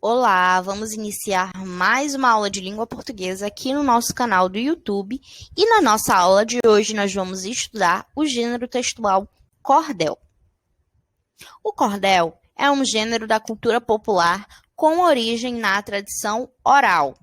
Olá, vamos iniciar mais uma aula de língua portuguesa aqui no nosso canal do YouTube. E na nossa aula de hoje nós vamos estudar o gênero textual cordel. O cordel é um gênero da cultura popular com origem na tradição oral.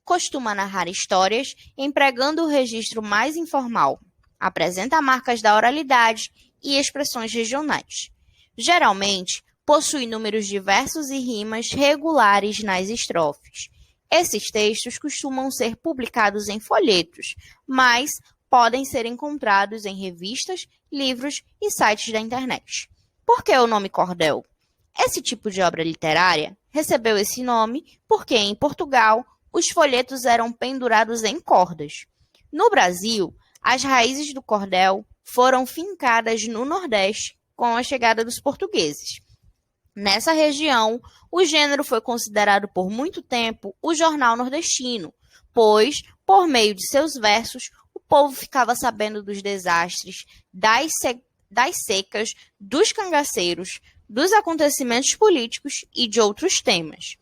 Costuma narrar histórias empregando o registro mais informal. Apresenta marcas da oralidade e expressões regionais. Geralmente, possui números diversos e rimas regulares nas estrofes. Esses textos costumam ser publicados em folhetos, mas podem ser encontrados em revistas, livros e sites da internet. Por que o nome cordel? Esse tipo de obra literária recebeu esse nome porque, em Portugal, os folhetos eram pendurados em cordas. No Brasil, as raízes do cordel foram fincadas no Nordeste com a chegada dos portugueses. Nessa região, o gênero foi considerado por muito tempo o jornal nordestino, pois, por meio de seus versos, o povo ficava sabendo dos desastres, das secas, dos cangaceiros, dos acontecimentos políticos e de outros temas.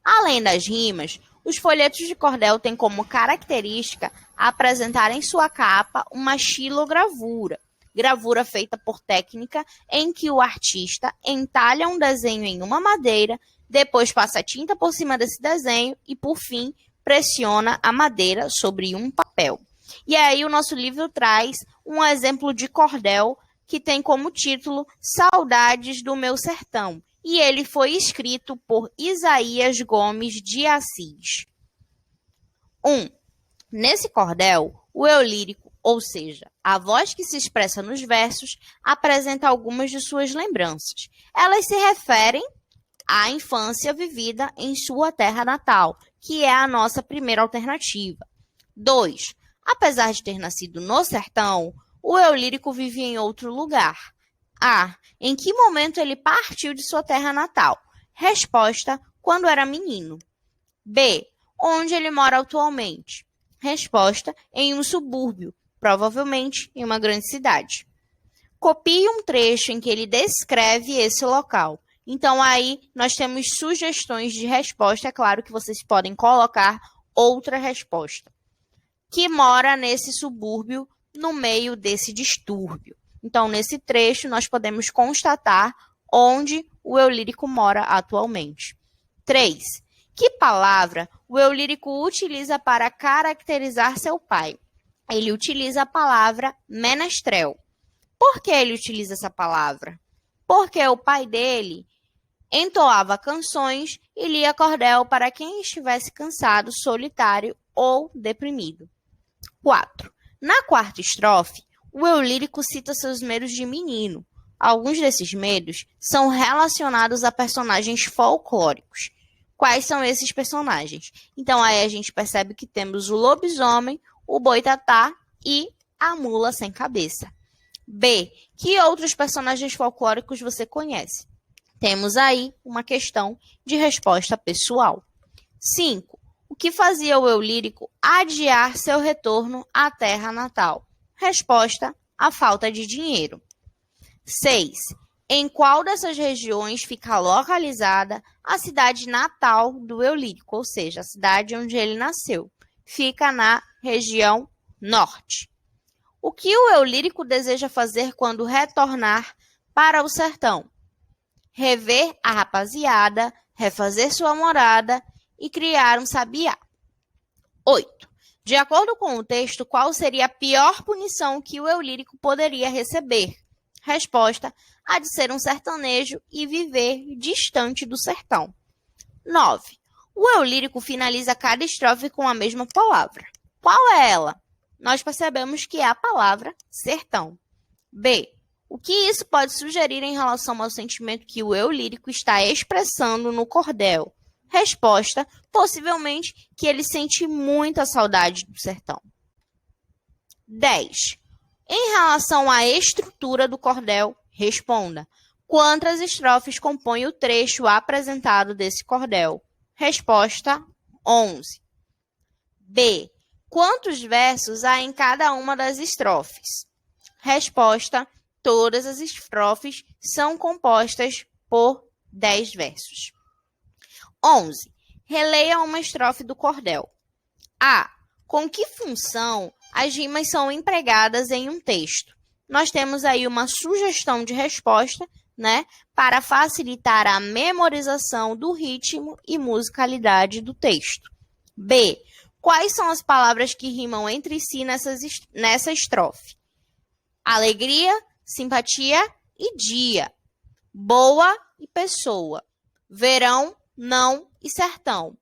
Além das rimas, os folhetos de cordel têm como característica apresentar em sua capa uma xilogravura, gravura feita por técnica em que o artista entalha um desenho em uma madeira, depois passa tinta por cima desse desenho e, por fim, pressiona a madeira sobre um papel. E aí o nosso livro traz um exemplo de cordel que tem como título Saudades do Meu Sertão, e ele foi escrito por Isaías Gomes de Assis. 1. Nesse cordel, o eu lírico, ou seja, a voz que se expressa nos versos, apresenta algumas de suas lembranças. Elas se referem à infância vivida em sua terra natal, que é a nossa primeira alternativa. 2. Apesar de ter nascido no sertão, o eu lírico vivia em outro lugar. A. Em que momento ele partiu de sua terra natal? Resposta: quando era menino. B. Onde ele mora atualmente? Resposta: em um subúrbio, provavelmente em uma grande cidade. Copie um trecho em que ele descreve esse local. Então, aí, nós temos sugestões de resposta. É claro que vocês podem colocar outra resposta. Que mora nesse subúrbio, no meio desse distúrbio. Então, nesse trecho, nós podemos constatar onde o eu lírico mora atualmente. 3. Que palavra o eu lírico utiliza para caracterizar seu pai? Ele utiliza a palavra menestrel. Por que ele utiliza essa palavra? Porque o pai dele entoava canções e lia cordel para quem estivesse cansado, solitário ou deprimido. 4. Na quarta estrofe, o eu lírico cita seus medos de menino. Alguns desses medos são relacionados a personagens folclóricos. Quais são esses personagens? Então, aí a gente percebe que temos o lobisomem, o boitatá e a mula sem cabeça. B. Que outros personagens folclóricos você conhece? Temos aí uma questão de resposta pessoal. 5. O que fazia o eu lírico adiar seu retorno à terra natal? Resposta: a falta de dinheiro. 6. Em qual dessas regiões fica localizada a cidade natal do eu lírico, ou seja, a cidade onde ele nasceu? Fica na região norte. O que o eu lírico deseja fazer quando retornar para o sertão? Rever a rapaziada, refazer sua morada e criar um sabiá. 8. De acordo com o texto, qual seria a pior punição que o eu lírico poderia receber? Resposta: a de ser um sertanejo e viver distante do sertão. 9. O eu lírico finaliza cada estrofe com a mesma palavra. Qual é ela? Nós percebemos que é a palavra sertão. B. O que isso pode sugerir em relação ao sentimento que o eu lírico está expressando no cordel? Resposta: possivelmente que ele sente muita saudade do sertão. 10. Em relação à estrutura do cordel, responda: quantas estrofes compõem o trecho apresentado desse cordel? Resposta: 11. B. Quantos versos há em cada uma das estrofes? Resposta: todas as estrofes são compostas por 10 versos. 11. Releia uma estrofe do cordel. A. Com que função as rimas são empregadas em um texto? Nós temos aí uma sugestão de resposta, né, para facilitar a memorização do ritmo e musicalidade do texto. B. Quais são as palavras que rimam entre si nessa estrofe? Alegria, simpatia e dia. Boa e pessoa. Verão, não e sertão.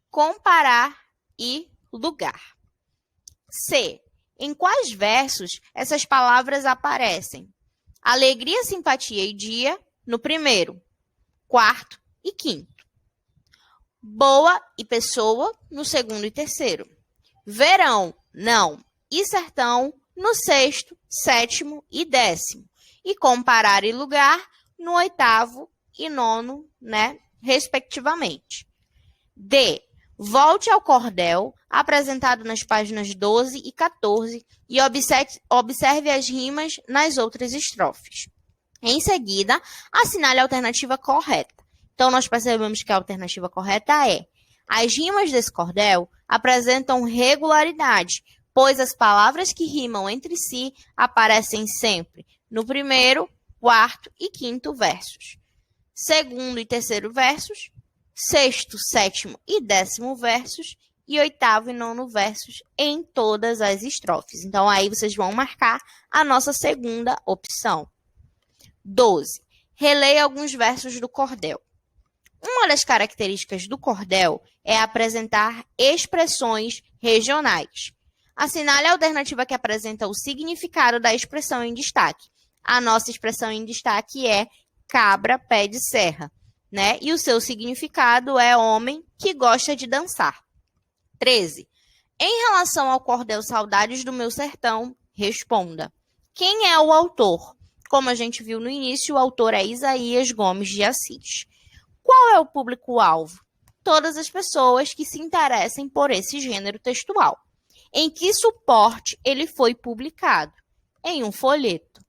Comparar e lugar. C. Em quais versos essas palavras aparecem? Alegria, simpatia e dia, no primeiro, quarto e quinto. Boa e pessoa, no segundo e terceiro. Verão, não e sertão, no sexto, sétimo e décimo. E comparar e lugar, no oitavo e nono, né, respectivamente. D. Volte ao cordel, apresentado nas páginas 12 e 14, e observe as rimas nas outras estrofes. Em seguida, assinale a alternativa correta. Então, nós percebemos que a alternativa correta é: as rimas desse cordel apresentam regularidade, pois as palavras que rimam entre si aparecem sempre no primeiro, quarto e quinto versos. Segundo e terceiro versos, sexto, sétimo e décimo versos, e oitavo e nono versos em todas as estrofes. Então, aí vocês vão marcar a nossa segunda opção. 12. Releia alguns versos do cordel. Uma das características do cordel é apresentar expressões regionais. Assinale a alternativa que apresenta o significado da expressão em destaque. A nossa expressão em destaque é cabra pé de serra, né? E o seu significado é homem que gosta de dançar. 13. Em relação ao cordel Saudades do Meu Sertão, responda: quem é o autor? Como a gente viu no início, o autor é Isaías Gomes de Assis. Qual é o público-alvo? Todas as pessoas que se interessem por esse gênero textual. Em que suporte ele foi publicado? Em um folheto.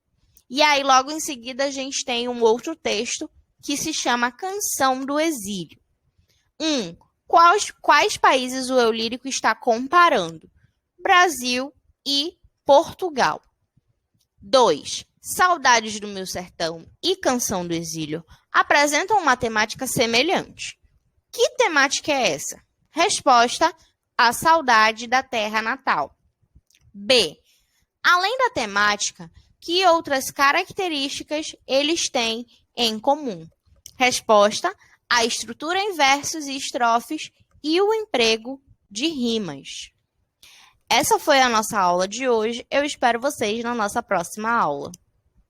E aí, logo em seguida, a gente tem um outro texto que se chama Canção do Exílio. 1. Quais países o eu lírico está comparando? Brasil e Portugal. 2. Saudades do Meu Sertão e Canção do Exílio apresentam uma temática semelhante. Que temática é essa? Resposta: a saudade da terra natal. B. Além da temática, que outras características eles têm em comum? Resposta: a estrutura em versos e estrofes e o emprego de rimas. Essa foi a nossa aula de hoje. Eu espero vocês na nossa próxima aula.